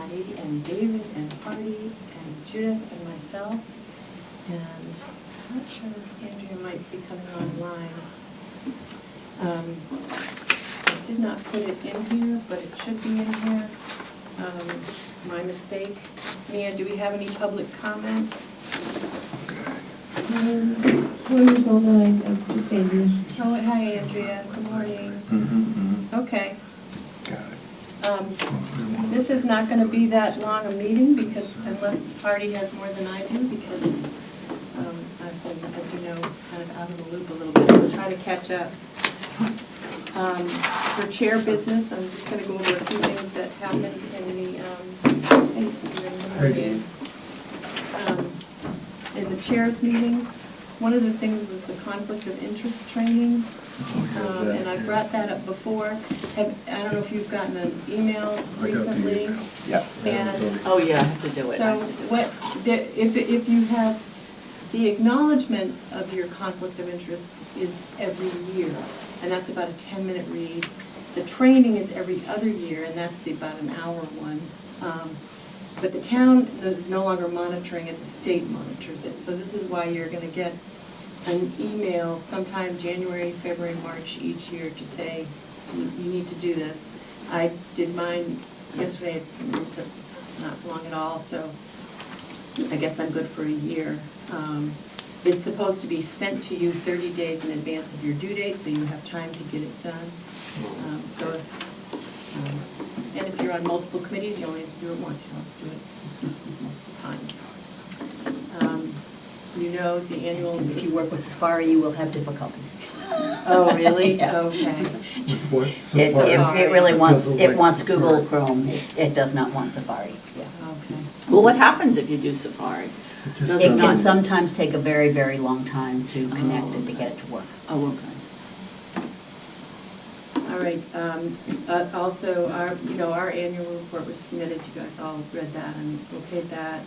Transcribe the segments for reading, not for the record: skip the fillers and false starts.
Patty and David and Hardy and Judith and myself. And I'm not sure Andrea might be coming online. I did not put it in here, but it should be in here. My mistake. Mia, do we have any public comment? Lawyers online, just Andrea. Oh, hi Andrea, good morning. Okay. Got it. This is not going to be that long a meeting because, unless Hardy has more than I do, because I've been, as you know, kind of out of the loop a little bit, so try to catch up. For chair business, I'm just going to go over a few things that happened in the chair's meeting. One of the things was the conflict of interest training. And I brought that up before. I don't know if you've gotten an email recently. Yeah. And Oh, yeah, I have to do it. so if you have, the acknowledgement of your conflict of interest is every year, and that's about a 10-minute read. The training is every other year, and that's about an hour one. But the town is no longer monitoring it, the state monitors it. So this is why you're going to get an email sometime January, February, March each year to say, you need to do this. I did mine yesterday, not long at all, so I guess I'm good for a year. It's supposed to be sent to you 30 days in advance of your due date, so you have time to get it done. And if you're on multiple committees, you only have to do it once, you don't have to do it multiple times. You know, the annual. If you work with Safari, you will have difficulty. Oh, really? Yeah. Okay. What? It really wants, Doesn't it like wants Google Safari. Chrome. It does not want Safari. Yeah. Okay. Well, what happens if you do Safari? It just Does It doesn't- can sometimes take a very, very long time to connect and to get it to work. Oh, okay. All right, also, our annual report was submitted, you guys all read that and okayed that.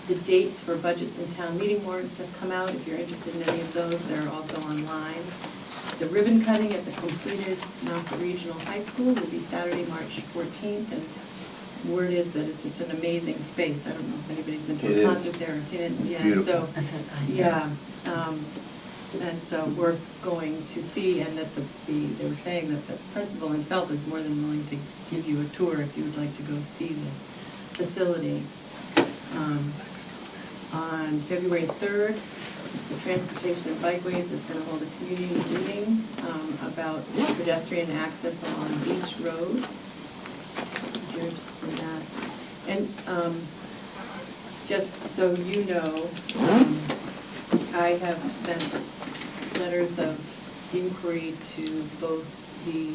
The dates for budgets and town meeting warrants have come out. If you're interested in any of those, they're also online. The ribbon cutting at the completed Nauset Regional High School will be Saturday, March 14th, and word is that it's just an amazing space. I don't know if anybody's been to It a is. concert there or seen it. Yeah, Beautiful. so, I said, yeah, and so worth going to see, and that they were saying that the principal himself is more than willing to give you a tour if you would like to go see the facility. On February 3rd, the Transportation and Bikeways is going to hold a community meeting about pedestrian access along Beach Road. If you're interested in that. And just so you know, I have sent letters of inquiry to both the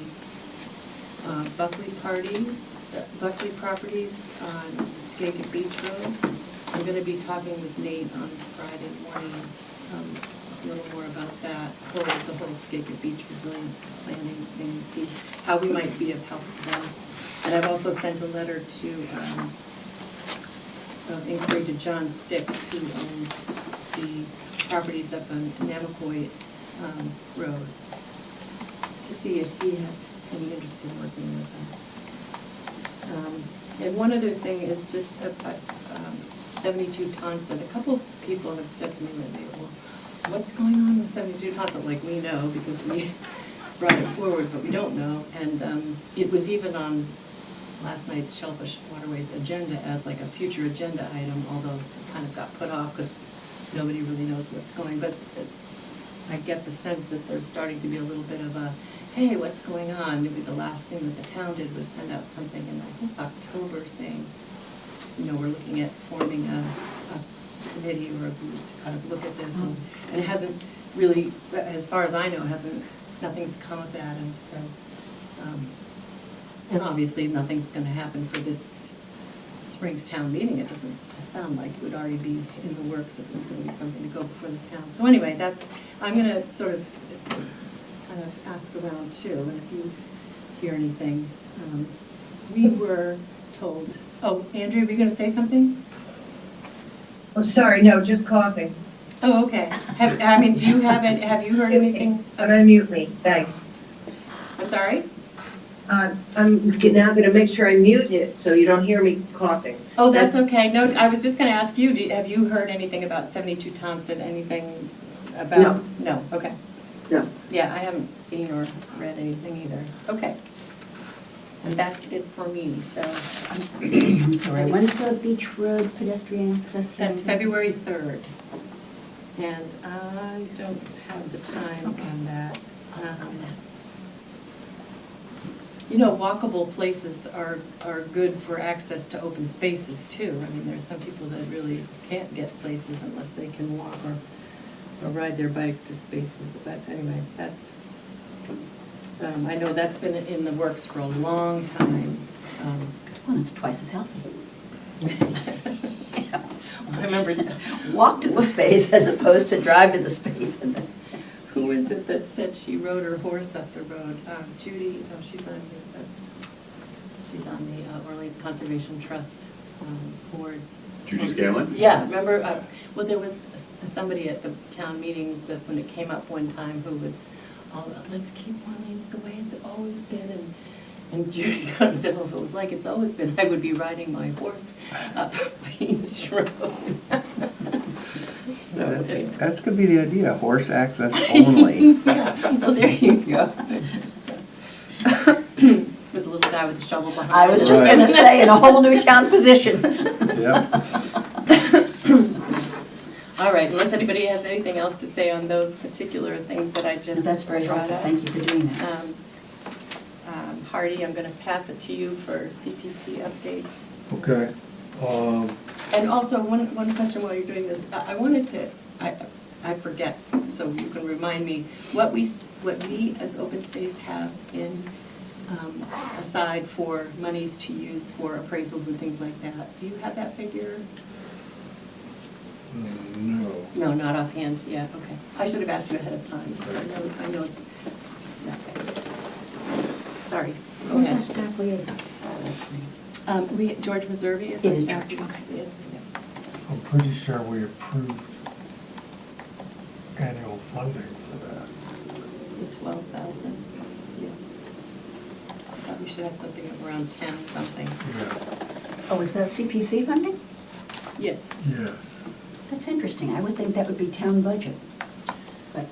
Buckley properties on Skagit Beach Road. I'm going to be talking with Nate on Friday morning a little more about that, the whole Skagit Beach resilience planning thing, to see how we might be of help to them. And I've also sent a letter to inquiry to John Sticks, who owns the properties up on Namaquoit Road, to see if he has any interest in working with us. And one other thing is just 72 Tonson. A couple of people have said to me lately, well, what's going on with 72 Tonson? Like, we know because we brought it forward, but we don't know. And it was even on last night's Shellfish Waterways agenda as like a future agenda item, although it kind of got put off because nobody really knows what's going. But I get the sense that there's starting to be a little bit of a, hey, what's going on? Maybe the last thing that the town did was send out something in, I think, October saying, we're looking at forming a committee or a group to kind of look at this. And it hasn't really, as far as I know, nothing's come of that. And so, and obviously nothing's going to happen for this spring's town meeting. It doesn't sound like it would already be in the works if it was going to be something to go before the town. So anyway, I'm going to sort of kind of ask around too, and if you hear anything. We were told, oh, Andrea, were you going to say something? Oh, sorry, no, just coughing. Oh, okay. Do you have you heard anything? But unmute me, thanks. I'm sorry? I'm now gonna make sure I mute it so you don't hear me coughing. Oh, that's okay. No, I was just gonna ask you, have you heard anything about 72 Thompson, anything about? No, okay. No. Yeah, I haven't seen or read anything either. Okay. And that's it for me, so. I'm sorry, when's the Beach Road pedestrian access hearing? That's February 3rd. And I don't have the time Okay. on that. You know, walkable places are good for access to open spaces too. I mean, there's some people that really can't get places unless they can walk or ride their bike to spaces. But anyway, that's, I know that's been in the works for a long time. Well, it's twice as healthy. I remember, Walk to the space as opposed to drive to the space. And then- who is it that said she rode her horse up the road? Judy, she's on the Orleans Conservation Trust board. Judy Scanlon? Yeah, remember, well, there was somebody at the town meeting that when it came up one time who was all, let's keep Orleans the way it's always been, and Judy kind of said, well, if it was like it's always been, I would be riding my horse up Beach Road. So, anyway. That's gonna be the idea, horse access only. Yeah, well, there you go. With a little guy with a shovel behind him. I was just Right. gonna say, in a whole new town position. Yep. All right, unless anybody has anything else to say on those particular things that I just That's very brought helpful, up. thank you for doing that. Hardy, I'm going to pass it to you for CPC updates. Okay, And also, one question while you're doing this, I wanted to, I forget, so you can remind me, what we as Open Space have in, aside for monies to use for appraisals and things like that. Do you have that figure? no. No, not offhand, yeah, okay. I should have asked you ahead of time, but I know it's, okay. Sorry. Go Who's our ahead. staff liaison? George Reservi is It our is staff. George, okay. Yeah. I'm pretty sure we approved annual funding for that. The 12,000, yeah. I thought we should have something around 10 something. Yeah, Oh, is that CPC funding? Yes. yes. That's interesting, I would think that would be town budget. But,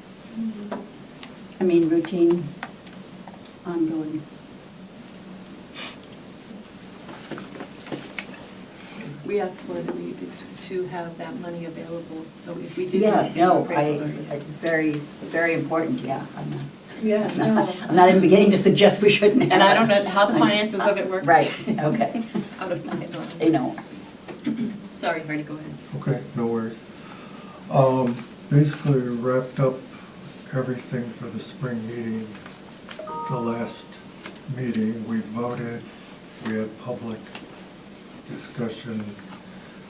I mean, routine, ongoing. We asked whether we to have that money available, so if we do need Yeah, to get an no, appraisal. very, very important, yeah. Yeah, I'm not even beginning to suggest we shouldn't have. And I don't know it. how the finances of it work. Right, okay. Out of my head. Say no. Sorry, Hardy, go ahead. Okay, no worries. Basically wrapped up everything for the spring meeting. The last meeting, we voted, we had public discussion,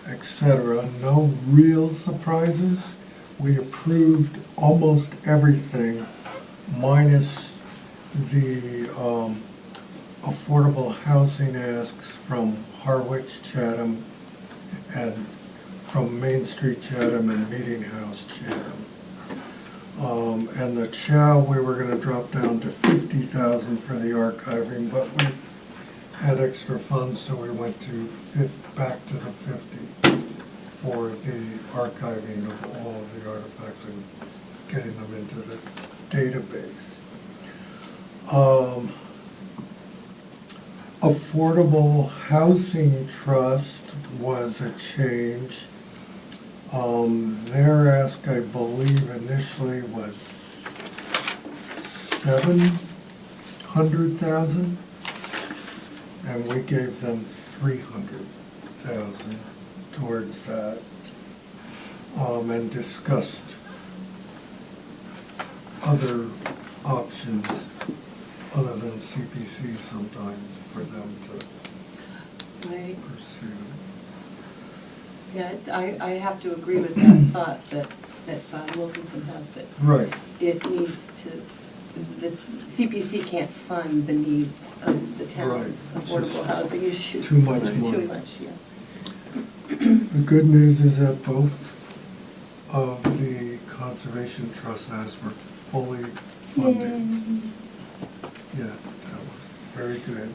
etc. No real surprises. We approved almost everything minus the affordable housing asks from Harwich Chatham and from Main Street Chatham and Meeting House Chatham. And the chow, we were gonna drop down to 50,000 for the archiving, but we had extra funds, so we went to back to the 50 for the archiving of all of the artifacts and getting them into the database. Affordable Housing Trust was a change. Their ask, I believe, initially was 700,000, and we gave them 300,000 towards that, and discussed other options other than CPC sometimes for them to Right. pursue. Yeah, I have to agree with that thought that Bob Wilkinson has, that Right, it needs to, the CPC can't fund the needs of the town's Right, it's affordable just housing issues. too much It's too money. much, yeah. the good news is that both of the conservation trust asks were fully funded. Yeah, that was very good.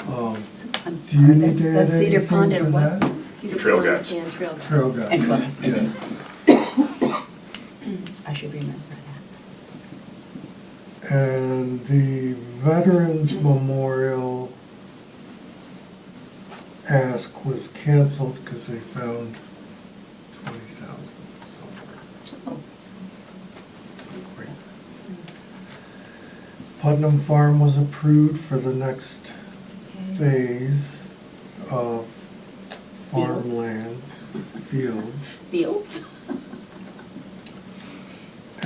So, I'm Do you sorry, need to add that's Cedar anything Pond to and what? that? Cedar Trail Pond guides. and trail guides. Trail guide, And trail. yes. I should remember that. And the Veterans Memorial ask was canceled because they found 20,000 somewhere. Oh. Great. Putnam Farm was approved for the next phase of farmland, fields. Fields?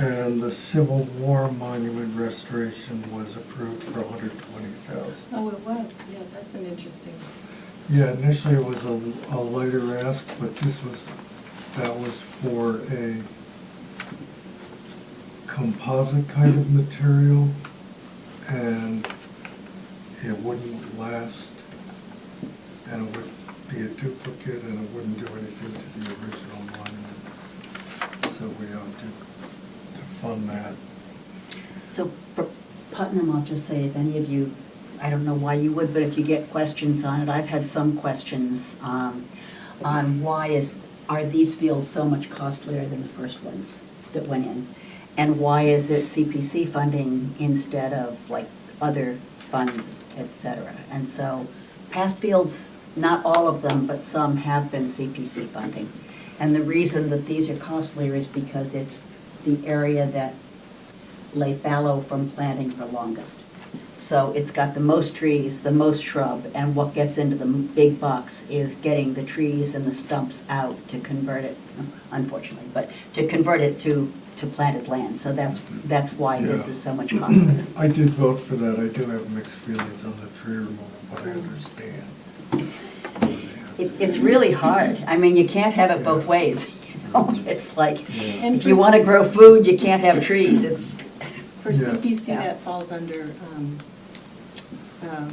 And the Civil War Monument restoration was approved for 120,000. Oh, it was, yeah, that's an interesting, Yeah, initially it was a lighter ask, but that was for a composite kind of material, and it wouldn't last, and it would be a duplicate, and it wouldn't do anything to the original monument. So we opted to fund that. So for Putnam, I'll just say, if any of you, I don't know why you would, but if you get questions on it, I've had some questions on are these fields so much costlier than the first ones that went in? And why is it CPC funding instead of like other funds, et cetera? And so past fields, not all of them, but some have been CPC funding. And the reason that these are costlier is because it's the area that lay fallow from planting for longest. So it's got the most trees, the most shrub, and what gets into the big bucks is getting the trees and the stumps out to convert it, unfortunately, but to convert it to planted land. So that's why this Yeah. is so much costlier. I did vote for that. I do have mixed feelings on the tree removal, but I understand. It's really hard. I mean, you can't have it both ways, you know? It's like, Yeah. And if for you want to grow food, you can't have trees. It's, for Yeah. CPC, Yeah. that falls under, I was gonna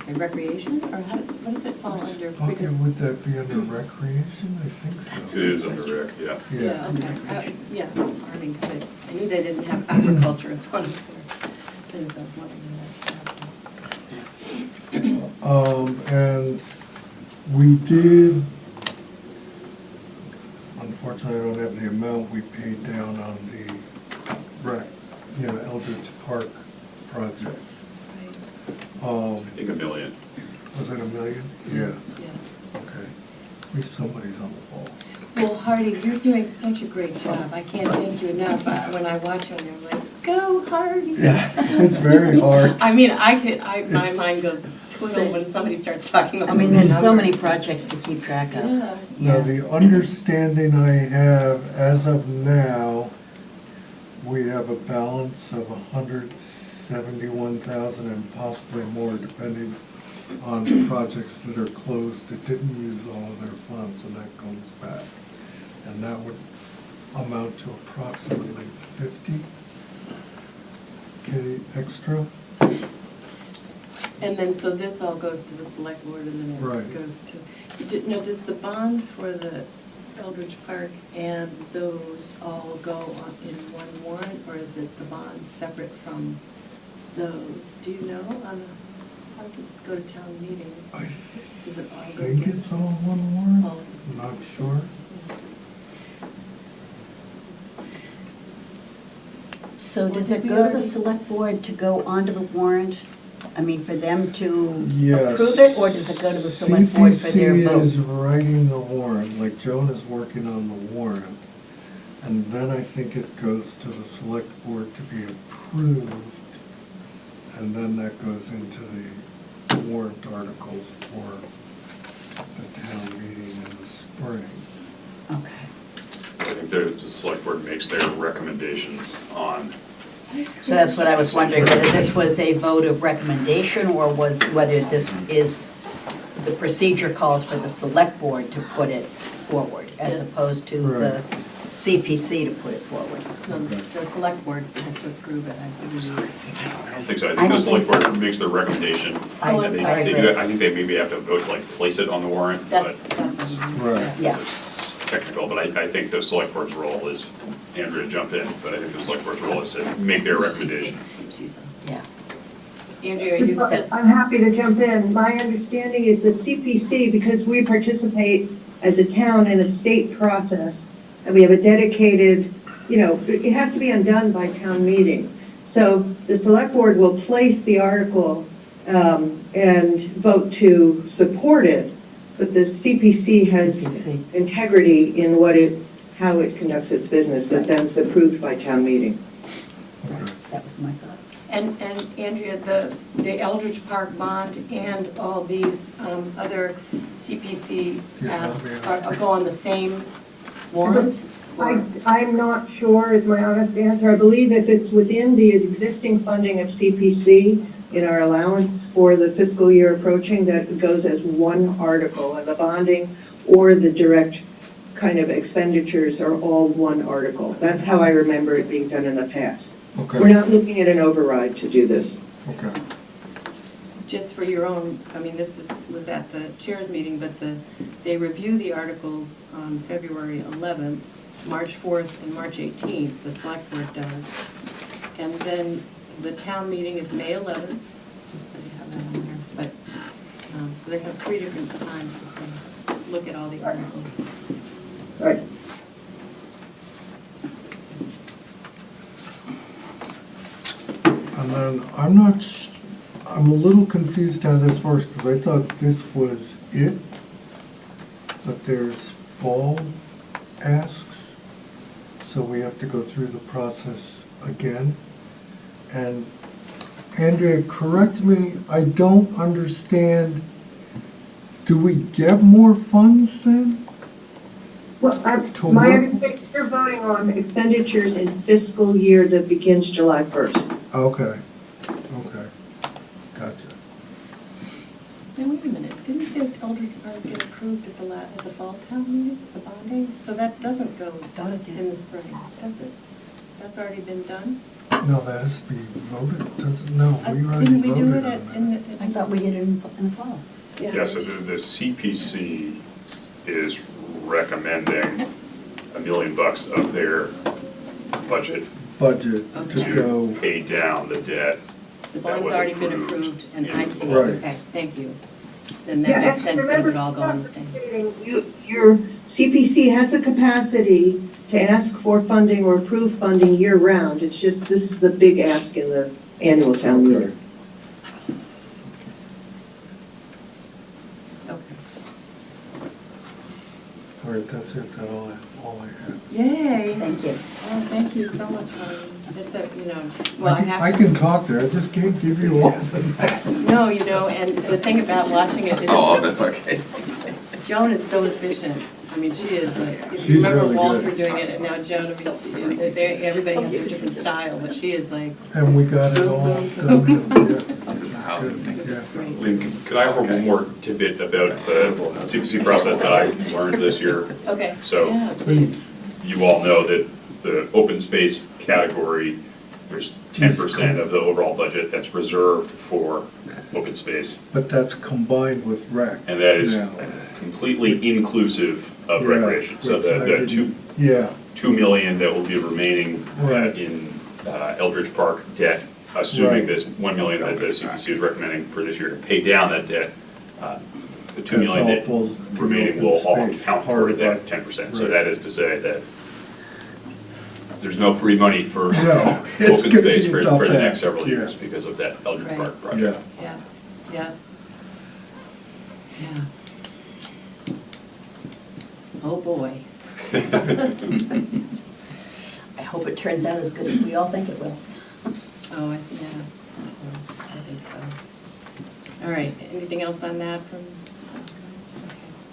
say recreation, or what does it fall under? Which bucket Because- would that be under recreation? I think That's so. It is under rec, yeah. Yeah, okay, yeah, farming, because I knew they didn't have agriculture as one of their things, I was wondering that. And we did, unfortunately, I don't have the amount we paid down on the Eldridge Park project. I think $1 million. Was it $1 million? Yeah, Yeah. okay. At least somebody's on the ball. Well, Hardy, you're doing such a great job, I can't thank you enough. When I watch you, I'm like, go Hardy! Yeah, it's very hard. I mean, my mind goes twiddle when somebody starts talking about I mean, those there's so many numbers. projects to keep track of. Yeah. Now, the understanding I have as of now, we have a balance of 171,000 and possibly more, depending on projects that are closed that didn't use all of their funds, and that comes back. And that would amount to approximately 50K extra. And then, so this all goes to the select board and then it Right. goes to, now, does the bond for the Eldridge Park and those all go on in one warrant, or is it the bond separate from those? Do you know, how does it go to town meeting? I Does it all go think together? it's all one warrant, All- not sure. So Well, does did it we go to the already- select board to go onto the warrant? I mean, for them to Yes. approve it, or does it go to the select board for their CPC is vote? writing the warrant, like Joan is working on the warrant. And then I think it goes to the select board to be approved. And then that goes into the warrant articles for the town meeting in the spring. Okay. I think the select board makes their recommendations on, So that's what I was wondering, whether this was a vote of recommendation, or whether this is, the procedure calls for the select board to put it forward, as Yeah. opposed to the Right. CPC to put it forward. No, the select board has to approve it, I believe. I don't think so. I I think the don't select think so. board makes their recommendation. Oh, I'm And they- sorry. they do- I think they maybe have to vote to like place it on the warrant, but That's. Right. Yeah. it's technical, but I think the select board's role is, Andrea, jump in, but I think the select board's role is to make their recommendation. She's Yeah. Andrea, are you still? I'm happy to jump in. My understanding is that CPC, because we participate as a town in a state process, and we have a dedicated, it has to be undone by town meeting. So the select board will place the article and vote to support it, but the CPC has CPC. integrity in how it conducts its business, that then's approved by town meeting. That was my thought. And Andrea, the Eldridge Park bond and all these other CPC Yeah, asks yeah. are go on the same warrant? Or- I'm not sure is my honest answer. I believe if it's within the existing funding of CPC in our allowance for the fiscal year approaching, that it goes as one article, and the bonding or the direct kind of expenditures are all one article. That's how I remember it being done in the past. Okay, We're not looking at an override to do this. okay. Just for your own, I mean, was at the chairs meeting, but they review the articles on February 11th, March 4th, and March 18th, the select board does. And then the town meeting is May 11th, just so you have that on there. But, so they have 3 different times that they look at all the articles. Right. And then I'm a little confused on this first, because I thought this was it, but there's fall asks, so we have to go through the process again. And Andrea, correct me, I don't understand, do we get more funds then? Well, To my what? understanding, you're voting on expenditures in fiscal year that begins July 1st. Okay, gotcha. Now, wait a minute, didn't the Eldridge Park get approved at the fall town meeting, the bonding? So that doesn't go thought it did. in the spring, does it? That's already been done? No, that has to be voted, doesn't, no, we already Didn't we do voted it on in that. the? I thought we did it in the fall. Yeah, so the CPC is recommending $1 million of their budget Budget to Okay. to go, pay down the debt. The that bond's was already been approved approved, and in I the see, fall. Right. okay, thank you. Then that makes sense that it would all go on the same. Your CPC has the capacity to ask for funding or approve funding year-round. It's just, this is the big ask in the annual town Okay. meeting. Okay. all right, that's it, that's all I have. Yay! Thank you. Oh, thank you so much, Holly. It's a, well, I have to. I can talk there, I just can't give you all the. No, and the thing about watching it is. Oh, that's okay. Joan is so efficient. I mean, she is like, if She's you remember really Walter good. doing it, and now Joan, I mean, everybody has a different style, but she is like, And we got it all Boom, done, yeah. This is the housing thing. Yeah. it's great. Lynn, could I offer one more tidbit about the CPC process that I learned this year? Okay, So- yeah, please. You all know that the open space category, there's 10% of the overall budget that's reserved for open space. But that's combined with rec. And that is now. completely inclusive of Yeah, recreation. So which I the didn't- Yeah, 2 million that will be remaining Right. in Eldridge Park debt, assuming Right. this 1 million that the CPC is recommending for this year to pay down that debt, the 2 That's million all that falls the remaining will open all space count part toward of that it. 10%. So Right. that is to say that there's no free money for No, it's open gonna space be for a tough the next ask, several yeah. years because of that Eldridge Right. Park project. yeah. Yeah, yeah. Yeah. Oh, boy. I hope it turns out as good as we all think it will. Oh, yeah, I think so. All right, anything else on that from? Okay.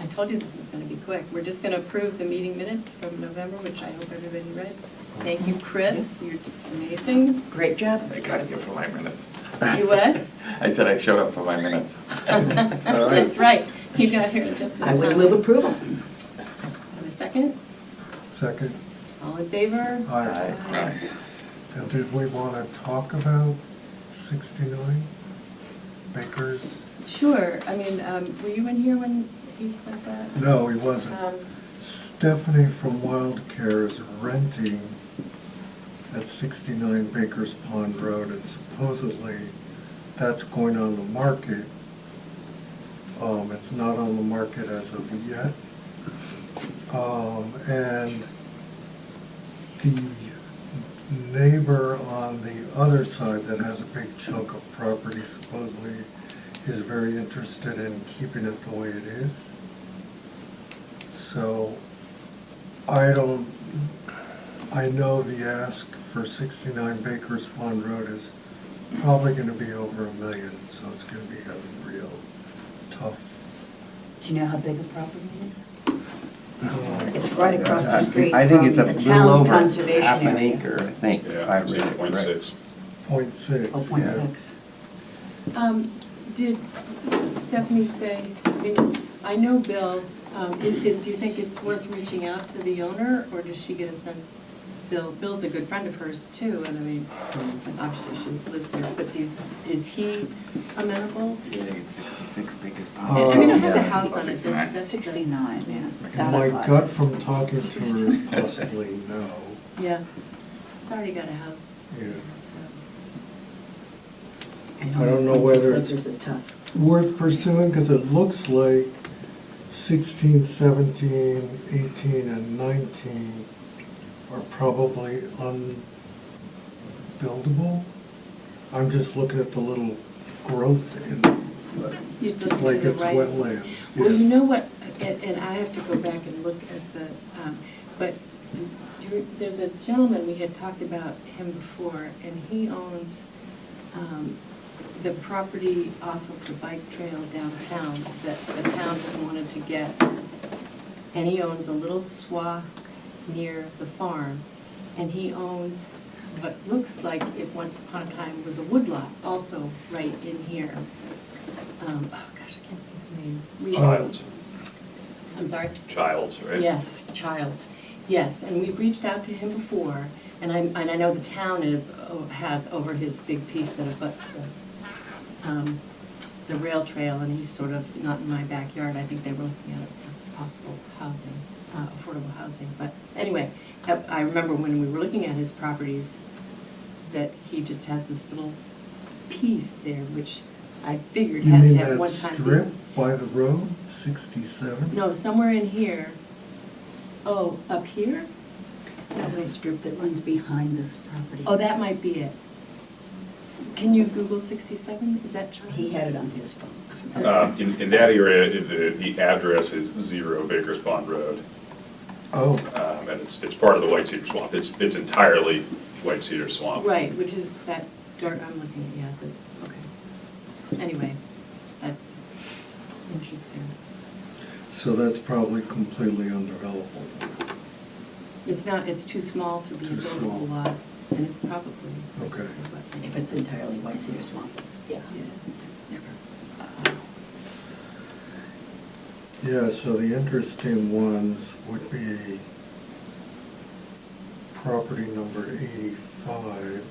I told you this was gonna be quick. We're just gonna approve the meeting minutes from November, which I hope everybody read. Thank you, Chris, you're just amazing. Great job. I got here for my minutes. You what? I said I showed up for my minutes. All right. That's right, you got here just in I time. would move approval. Have a second? Second, All in favor? aye. Aye. And did we want to talk about 69 Baker's? Sure, I mean, were you in here when he said that? No, he wasn't. Um, Stephanie from Wild Care is renting at 69 Baker's Pond Road, and supposedly that's going on the market. It's not on the market as of yet. And the neighbor on the other side that has a big chunk of property supposedly is very interested in keeping it the way it is. So I know the ask for 69 Baker's Pond Road is probably gonna be over $1 million, so it's gonna be a real tough. Do you know how big a property it is? uh, It's right across the street I think from it's a the little town's over conservation half an area. acre, I think. if I Yeah, it's read it 8.6. 0.6. Oh, yeah. 0.6. Did Stephanie say, I mean, I know Bill, do you think it's worth reaching out to the owner, or does she get a sense, Bill's a good friend of hers too, and I mean, obviously she lives there, but is he amenable to? it's 66 biggest Uh, I mean, it has a yeah. house on it, that's 69, yeah. My gut from talking to her is possibly no. Yeah, it's already got a house. Yeah. I I don't know whether 0.6 it's- acres is tough. Worth pursuing, because it looks like 16, 17, 18, and 19 are probably unbuildable. I'm just looking at the little growth in them, but You look to like the it's right. wetlands. Well, you Yeah. know what, and I have to go back and look at the, but there's a gentleman, we had talked about him before, and he owns the property off of the bike trail downtown that the town has wanted to get. And he owns a little swath near the farm, and he owns what looks like it once upon a time was a woodlot, also right in here. Oh gosh, I can't think of his name. Childs, I'm sorry? Childs, right? Yes, Childs, yes, and we've reached out to him before, and I know the town has over his big piece that abuts the rail trail, and he's sort of not in my backyard. I think they were looking at possible housing, affordable housing, but anyway, I remember when we were looking at his properties, that he just has this little piece there, which I figured You had to mean have that one time. strip by the road, 67? No, somewhere in here. Oh, up here? There's a strip that runs behind this property. Oh, that might be it. Can you Google 67? Is that Charlie? He had it on his phone. In that area, the address is 0 Baker's Pond Road, Oh, and it's part of the White Cedar Swamp. It's entirely White Cedar Swamp. Right, which is that dirt I'm looking at, yeah, okay. Anyway, that's interesting. so that's probably completely undevelopable. It's not, it's too small to be a Too small. buildable lot, and it's probably. Okay. If it's entirely White Cedar Swamp, yeah. Yeah, so the interesting ones would be property number 85,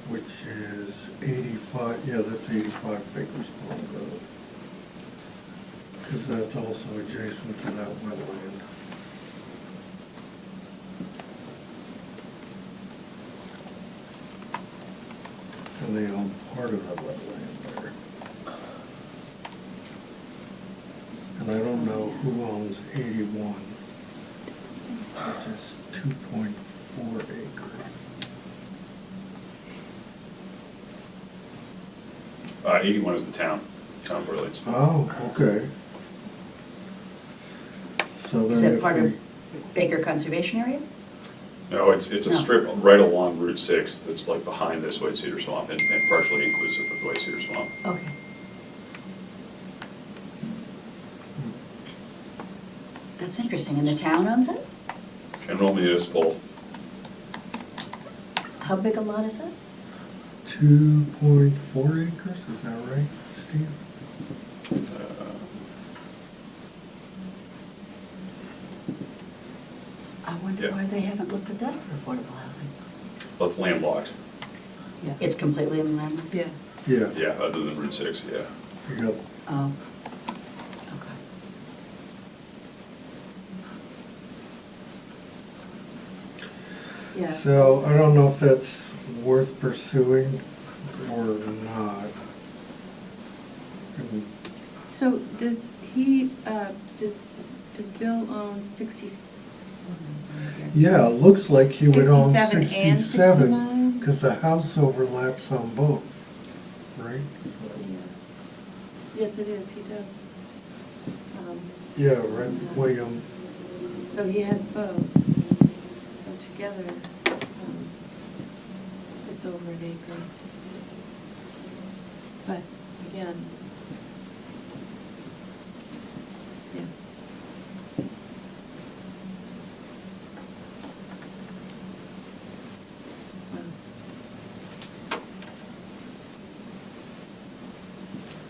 which is 85, yeah, that's 85 Baker's Pond Road. Because that's also adjacent to that wetland. And they own part of that wetland there. And I don't know who owns 81, which is 2.4 acres. 81 is the town of Orleans. Oh, okay. So Is then that if part we, of Baker Conservation Area? No, it's a No. strip right along Route 6 that's like behind this White Cedar Swamp and partially inclusive of the White Cedar Swamp. Okay. That's interesting, and the town owns it? General municipal, How big a lot is it? 2.4 acres, is that right, Steve? I wonder Yeah. why they haven't looked at that for affordable housing. well, it's landlocked, Yeah. It's completely inland? Yeah. Yeah, yeah, other than Route 6, yeah. you got, Oh, okay. Yeah. so I don't know if that's worth pursuing or not. And So does he, does Bill own 60? yeah, it looks like he would own 67 and 67, 69? because the house overlaps on both, right? Yes, it is, he does. Yeah, right, William. So he has both. So together, it's over an acre. But again, yeah.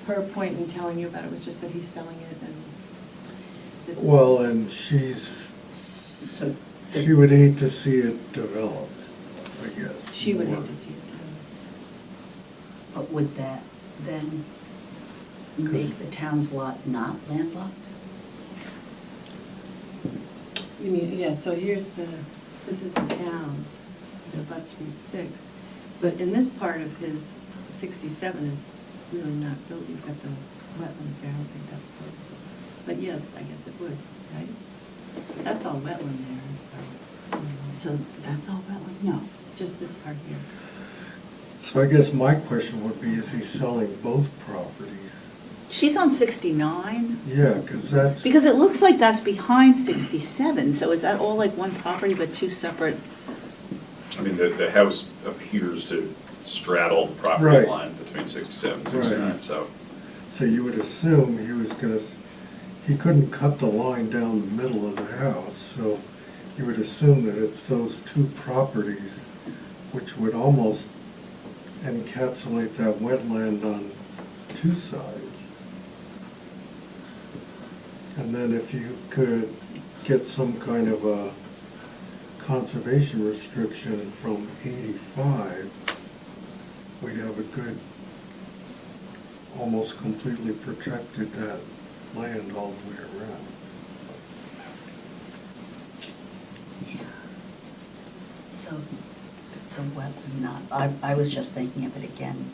Her point in telling you about it was just that he's selling it and. that- Well, and she's, So, she would hate to see it developed, I guess. She would more. hate to see it done. but would that then make the town's lot not landlocked? You mean, yeah, so here's this is the town's, the butts Route 6. But in this part of his 67 is really not built, you've got the wetlands there, I don't think that's built. But yes, I guess it would, right? That's all wetland there, so. So that's all wetland? No. Just this part here. So I guess my question would be, is he selling both properties? She's on 69? Yeah, because that's. Because it looks like that's behind 67, so is that all like one property but two separate? I mean, the house appears to straddle the property Right. line between 67 and 69, Right. so. So you would assume he was gonna, he couldn't cut the line down the middle of the house, so you would assume that it's those two properties, which would almost encapsulate that wetland on two sides. And then if you could get some kind of a conservation restriction from 85, we'd have a good, almost completely protected that land all the way around. Yeah. So it's a wetland, not, I was just thinking of it again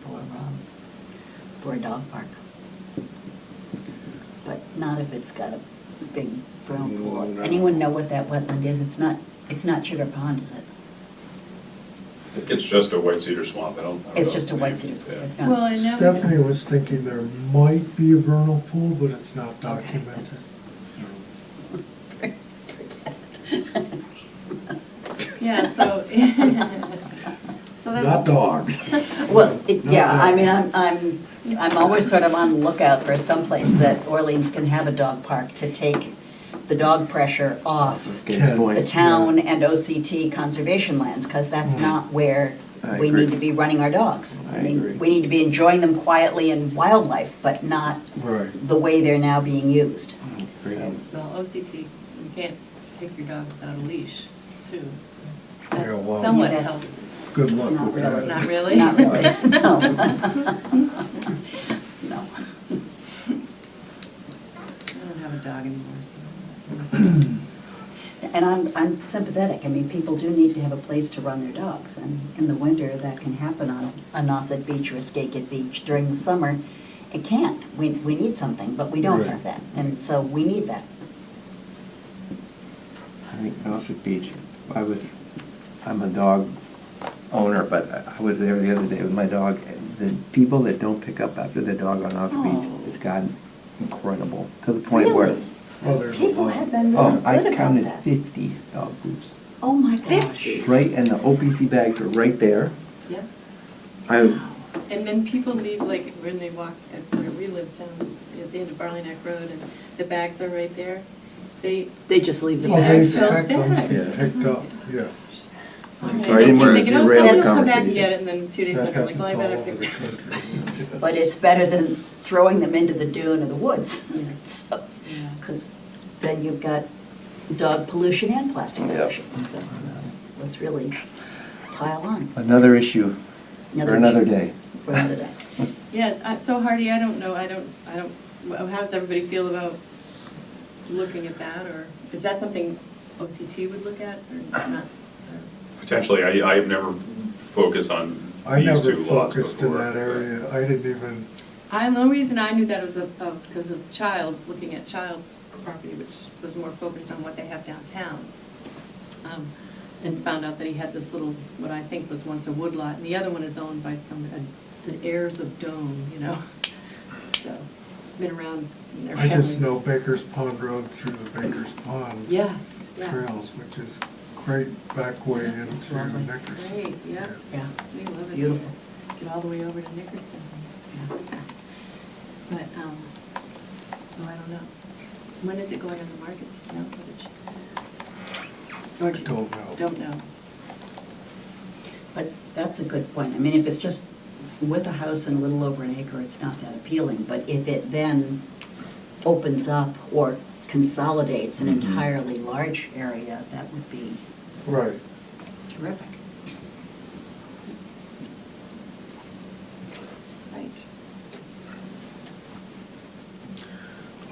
for a dog park. But not if it's got a big vernal pool. No. Anyone know what that wetland is? It's not Sugar Pond, is it? I think it's just a white cedar swamp, I don't. It's just a white cedar, Yeah. it's not. Well, I know. Stephanie was thinking there might be a vernal pool, but it's not Okay, documented, that's- so. Yeah, so. So that's. Not dogs. Well, Not yeah, I that. mean, I'm always sort of on the lookout for someplace that Orleans can have a dog park to take the dog pressure off Ken, the town and OCT conservation lands, because that's not where I we agree. need to be running our dogs. I mean, agree. we need to be enjoying them quietly in wildlife, but not Right. the way they're now being used. Agree. So, Well, OCT, you can't take your dog without a leash, too. Yeah, That well- somewhat Yeah, helps. Good luck Not with really. that. Not really? Not really, no. No. I don't have a dog anymore, so. And I'm sympathetic. I mean, people do need to have a place to run their dogs. And in the winter, that can happen on a Nauset Beach or a Skakit Beach. During the summer, it can't. We need something, but we don't Right. have that. And so we need that. I think Nauset Beach, I'm a dog owner, but I was there the other day with my dog, and the people that don't pick up after their dog on Nauset Oh. Beach, it's gotten incredible, to the point where, Really? Oh, there's a People lot. have been really oh, good I about counted that. 50 dog poops. Oh, my gosh. 50? Right, and the OPC bags are right there. Yeah. I, And then people leave, like, when they walk at where we live down, at the end of Barley Neck Road, and the bags are right there, they. They just leave the Oh, they bags. Fill expect them to bags. be picked up, yeah. Sorry, I didn't want to They can, "Oh, derail the someone's come back and conversation. get it, and then 2 days That later, like, happens well, I all better over the pick it. country. But it's better than throwing them into the dune or the woods. Yes. So, Yeah. because then you've got dog pollution and plastic Yep. pollution. So let's really pile on. another issue for another day. For another day. Yeah, so Hardy, I don't know, how does everybody feel about looking at that, or is that something OCT would look at, or not? Potentially, I have never focus on I these never two lots focused in before. that area. I didn't even, The only reason I knew that was because of Childs, looking at Childs' property, which was more focused on what they have downtown. And found out that he had this little, what I think was once a woodlot, and the other one is owned by the heirs of Doan, you know? So, been around in their I just family. know Baker's Pond Road through the Baker's Pond Yes, yeah. trails, which is great back way It's into lovely. It's Nickerson. great, yeah. Yeah, We love it. Beautiful. Get all the way over to Nickerson. yeah. But, so I don't know. When is it going on the market? No, what did she say? Or do you- Don't know. Don't know. But that's a good point. I mean, if it's just with a house and a little over an acre, it's not that appealing. But if it then opens up or consolidates an Mhm. entirely large area, that would be Right. terrific. Right.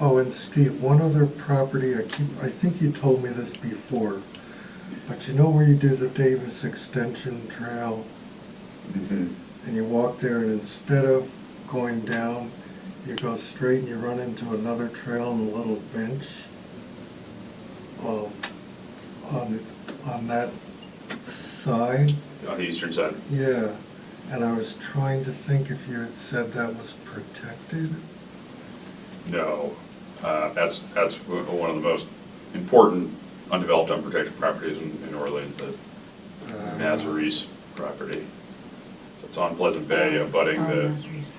Oh, and Steve, one other property, I think you told me this before, but you know where you do the Davis Extension Trail? Mhm. And you walk there and instead of going down, you go straight and you run into another trail and a little bench on that side. On the eastern side. Yeah, and I was trying to think if you had said that was protected. No, that's one of the most important undeveloped, unprotected properties in New Orleans, the Mazaris property. So it's on Pleasant Bay, abutting Oh, the Mazaris.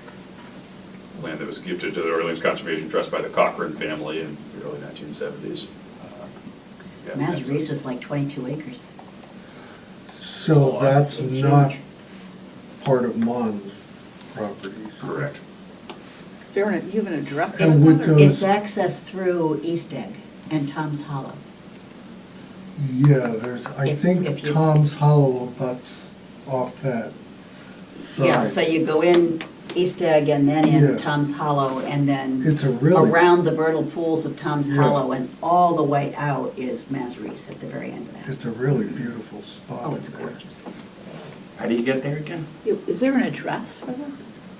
land that was gifted to the Orleans Conservation Trust by the Cochran family in the early 1970s. Yes, it's- Mazaris is like 22 acres. So that's It's not huge. part of Mon's properties. Correct. Is there you have an address And on would that? or- those- It's accessed through East Egg and Tom's Hollow. Yeah, I If think you- Tom's Hollow abuts off that side. Yeah, so you go in East Egg and then in Yeah. Tom's Hollow and then It's a really, around the vernal pools of Tom's Yeah. Hollow and all the way out is Mazaris at the very end of that. it's a really beautiful spot. Oh, it's in there. gorgeous. How do you get there again? Is there an address for that?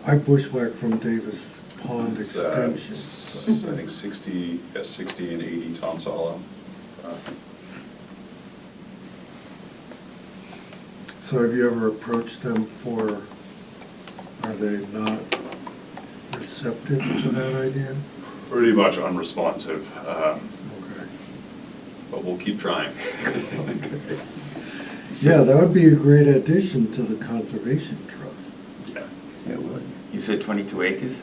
I bushwhacked from Davis Pond It's, Extension. it's, I think 60 and 80 Tom's Hollow. So have you ever approached them are they not receptive to that idea? Pretty much unresponsive, Okay. but we'll keep trying. Yeah, that would be a great addition to the Conservation Trust. Yeah, It would. You said 22 acres?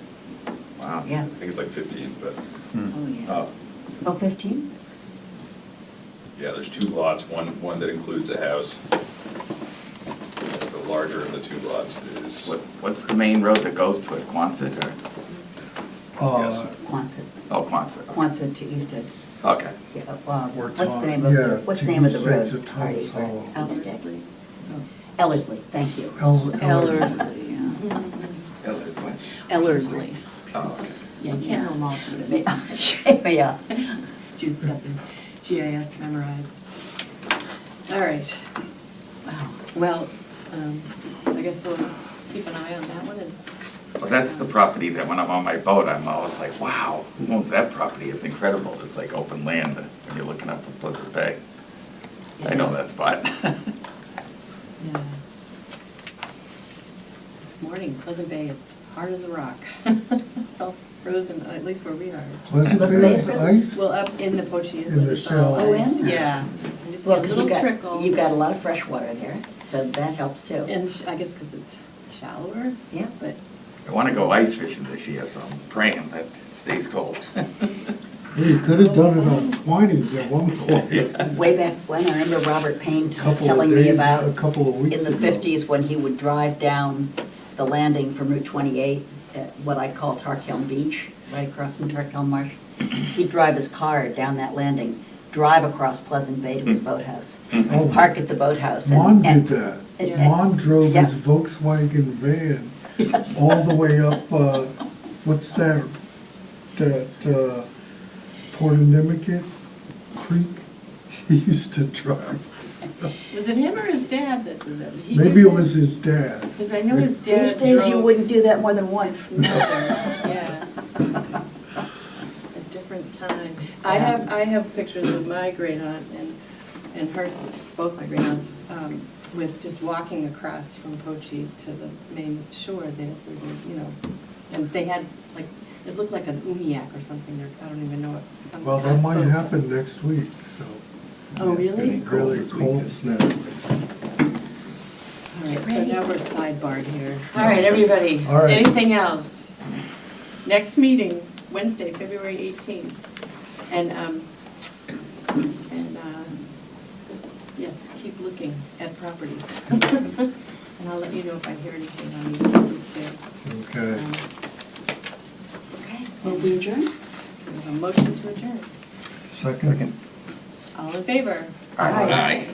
Wow. Yeah. I think it's like 15, but, Oh, yeah. Oh, 15? yeah, there's two lots, one that includes a house. The larger of the two lots is, What's the main road that goes to it, Quonset or? Uh, Quonset. Oh, Quonset. Quonset to East Egg. Okay. Yeah, Or what's the Tom- name of yeah, the, what's the to name of the East Egg road? to Tom's Artie, for Hollow. East Egg? Ellerslie. Ellerslie, thank you. Ellerslie, yeah. Ellerslie. Oh, okay. Yeah, you can't know them all, Judith. Yeah. Jude's got the GIS memorized. All right. Wow. Well, I guess we'll keep an eye on that one. Well, that's the property that when I'm on my boat, I'm always like, wow, who owns that property? It's incredible. It's like open land when you're looking up from Pleasant Bay. I know that spot. Yeah. This morning, Pleasant Bay is hard as a rock. It's all frozen, at least where we are. Pleasant Pleasant Bay Bay is is frozen? ice? Well, up in the Pochies. In the shallows. Oh, in? Yeah. I just see Well, a because little trickle. you've got a lot of fresh water there, so that helps too. And I guess because it's shallower, Yeah. but I want to go ice fishing this year, so I'm praying that it stays cold. Well, you could have done it on Twinings at one point. Way back when, I remember Robert Payne Couple of telling me days, about, a couple of weeks in the ago. 50s, when he would drive down the landing from Route 28 at what I call Tarkelm Beach, right across from Tarkelm Marsh. He'd drive his car down that landing, drive across Pleasant Bay to his boathouse, Oh. park at the boathouse. and- Mon and- did that. Yeah. Mon drove his Yeah. Volkswagen van Yes. all the way up, what's that Port Creek? He used to drive Was it him or his dad that did that? Did he Maybe do it that? was his dad. Because I know his dad These days, you drove wouldn't do that more than once. his mother, yeah. A different time. I have pictures of my great aunt and her, both my great aunts, with just walking across from Pochi to the main shore there, you know, and they had, like, it looked like an umiak or something, or I don't even know what. some Well, that kind of might boat. happen next week, so. Oh, really? Really cold snap. All right, so now we're sidebarred here. All right, everybody, All right. anything else? Next meeting, Wednesday, February 18th. And, yes, keep looking at properties. And I'll let you know if I hear anything on these other two. Okay. Okay. Will we adjourn? We have a motion to adjourn. Second. All in favor? Aye.